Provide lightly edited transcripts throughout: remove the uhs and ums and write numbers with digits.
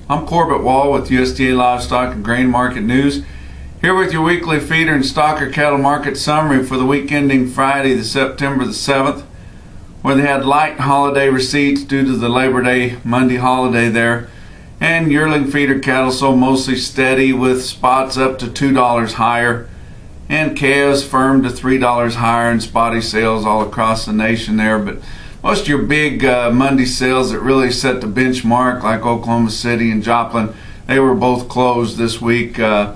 I'm Corbett Wall with USDA Livestock and Grain Market News, here with your weekly feeder and stocker cattle market summary for the week ending Friday, September the 7th, where they had light holiday receipts due to the Labor Day Monday holiday there, and yearling feeder cattle sold mostly steady with spots up to $2 higher, and calves firm to $3 higher, and spotty sales all across the nation there. But most of your big Monday sales that really set the benchmark, like Oklahoma City and Joplin, they were both closed this week. For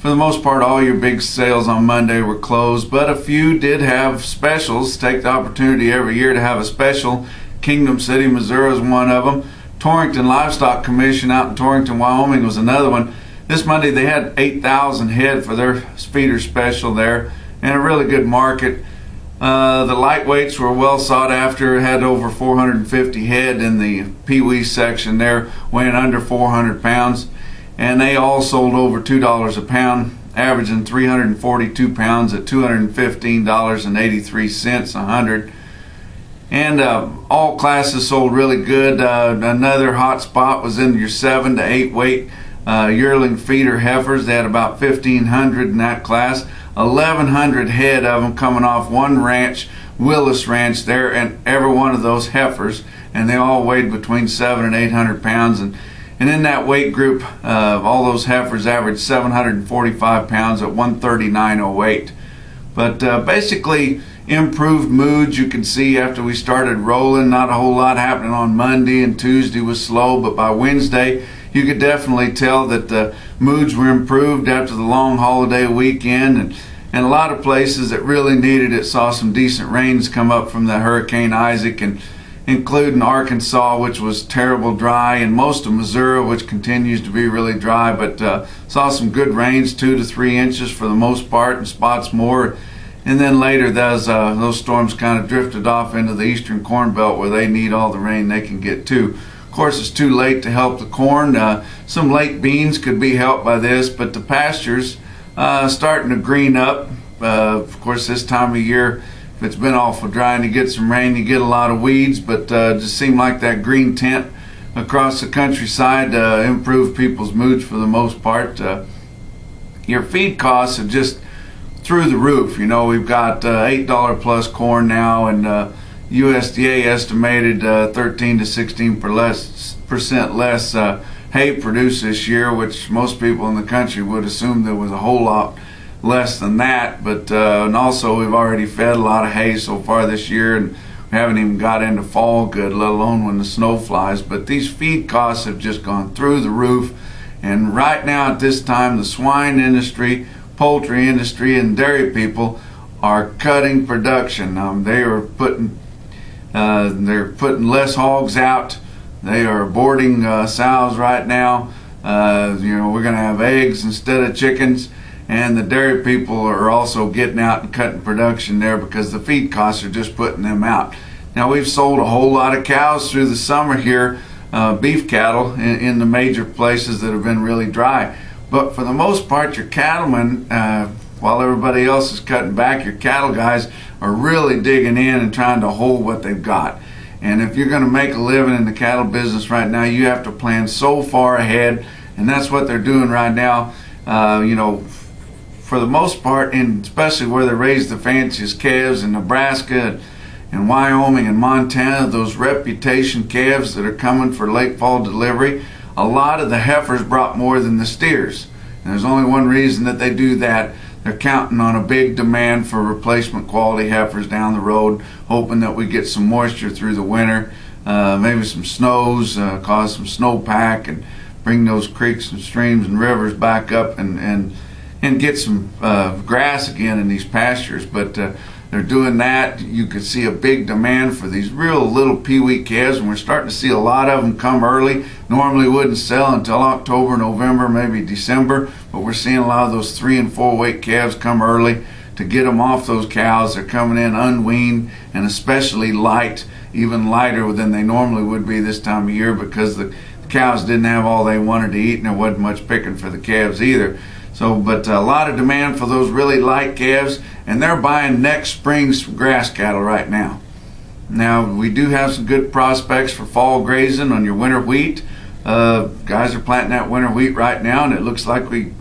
the most part, all your big sales on Monday were closed, but a few did have specials. Take the opportunity every year to have a special. Kingdom City, Missouri is one of them. Torrington Livestock Commission out in Torrington, Wyoming was another one. This Monday they had 8,000 head for their feeder special there, and a really good market. The lightweights were well sought after, had over 450 head in the Pee-wee section there, weighing under 400 pounds. And they all sold over $2 a pound, averaging 342 pounds at $215.83 a hundred. And all classes sold really good. Another hot spot was in your 7 to 8 weight yearling feeder heifers. They had about 1,500 in that class. 1,100 head of them coming off one ranch, Willis Ranch there, and every one of those heifers, and they all weighed between 700 and 800 pounds. And in that weight group, all those heifers averaged 745 pounds at 139.08. But basically, improved moods you can see after we started rolling. Not a whole lot happening on Monday, and Tuesday was slow, but by Wednesday you could definitely tell that the moods were improved after the long holiday weekend, and a lot of places that really needed it saw some decent rains come up from the Hurricane Isaac, and including Arkansas, which was terrible dry, and most of Missouri, which continues to be really dry, but saw some good rains, 2 to 3 inches for the most part, and spots more. And then later those storms kind of drifted off into the eastern corn belt, where they need all the rain they can get too. Of course, it's too late to help the corn. Some late beans could be helped by this, but the pastures starting to green up. Of course, this time of year, if it's been awful dry and you get some rain, you get a lot of weeds, but just seemed like that green tint across the countryside improved people's moods for the most part. Your feed costs are just through the roof. You know, we've got $8 plus corn now, and USDA estimated 13 to 16% less hay produced this year, which most people in the country would assume there was a whole lot less than that. But and also we've already fed a lot of hay so far this year, and we haven't even got into fall good, let alone when the snow flies. But these feed costs have just gone through the roof, and right now at this time the swine industry, poultry industry, and dairy people are cutting production. They're putting less hogs out. They are aborting sows right now. We're going to have eggs instead of chickens, and the dairy people are also getting out and cutting production there because the feed costs are just putting them out. Now, we've sold a whole lot of cows through the summer here, beef cattle in the major places that have been really dry. But for the most part, your cattlemen, while everybody else is cutting back, your cattle guys are really digging in and trying to hold what they've got. And if you're going to make a living in the cattle business right now, you have to plan so far ahead, and that's what they're doing right now. For the most part, and especially where they raise the fanciest calves in Nebraska and Wyoming and Montana, those reputation calves that are coming for late fall delivery, a lot of the heifers brought more than the steers. And there's only one reason that they do that. They're counting on a big demand for replacement quality heifers down the road, hoping that we get some moisture through the winter, maybe some snows, cause some snowpack, and bring those creeks and streams and rivers back up, and get some grass again in these pastures. But they're doing that. You could see a big demand for these real little pee-wee calves, and we're starting to see a lot of them come early. Normally wouldn't sell until October, November, maybe December, but we're seeing a lot of those 3 and 4 weight calves come early to get them off those cows. They're coming in unweaned and especially light, even lighter than they normally would be this time of year, because the cows didn't have all they wanted to eat, and there wasn't much picking for the calves either. So, but a lot of demand for those really light calves, and they're buying next spring's grass cattle right now. Now, we do have some good prospects for fall grazing on your winter wheat. Guys are planting that winter wheat right now, and it looks like we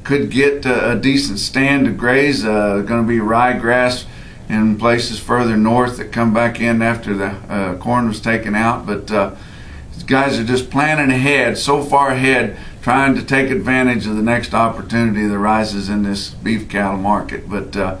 could get a decent stand to graze. Going to be ryegrass in places further north that come back in after the corn was taken out. But guys are just planning ahead, so far ahead, trying to take advantage of the next opportunity that rises in this beef cattle market. But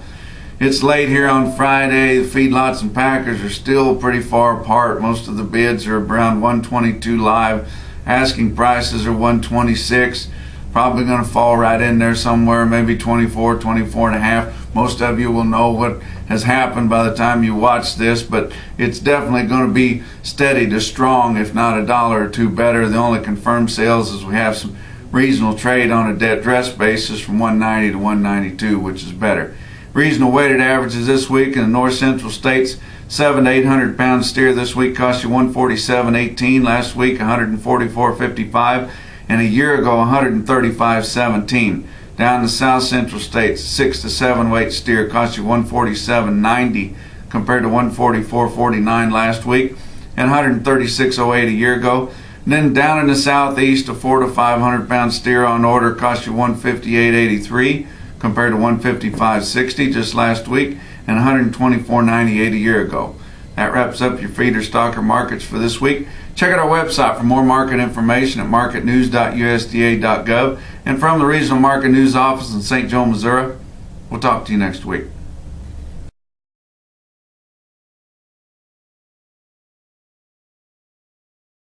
it's late here on Friday. The feedlots and packers are still pretty far apart. Most of the bids are around 122 live. Asking prices are 126. Probably going to fall right in there somewhere, maybe 24, 24 and a half. Most of you will know what has happened by the time you watch this, but it's definitely going to be steady to strong, if not $1 or $2 better. The only confirmed sales is we have some regional trade on a dead dress basis from 190 to 192, which is better. Regional weighted averages this week in the north central states: 700 to 800 pound steer this week cost you 147.18. Last week 144.55. And a year ago 135.17. Down in the south central states, 6 to 7 weight steer cost you 147.90 compared to 144.49 last week and 136.08 a year ago. And then down in the southeast, a 4 to 500 pound steer on order cost you 158.83 compared to 155.60 just last week and 124.98 a year ago. That wraps up your feeder stocker markets for this week. Check out our website for more market information at marketnews.usda.gov. And from the Regional Market News Office in St. Joe, Missouri, we'll talk to you next week.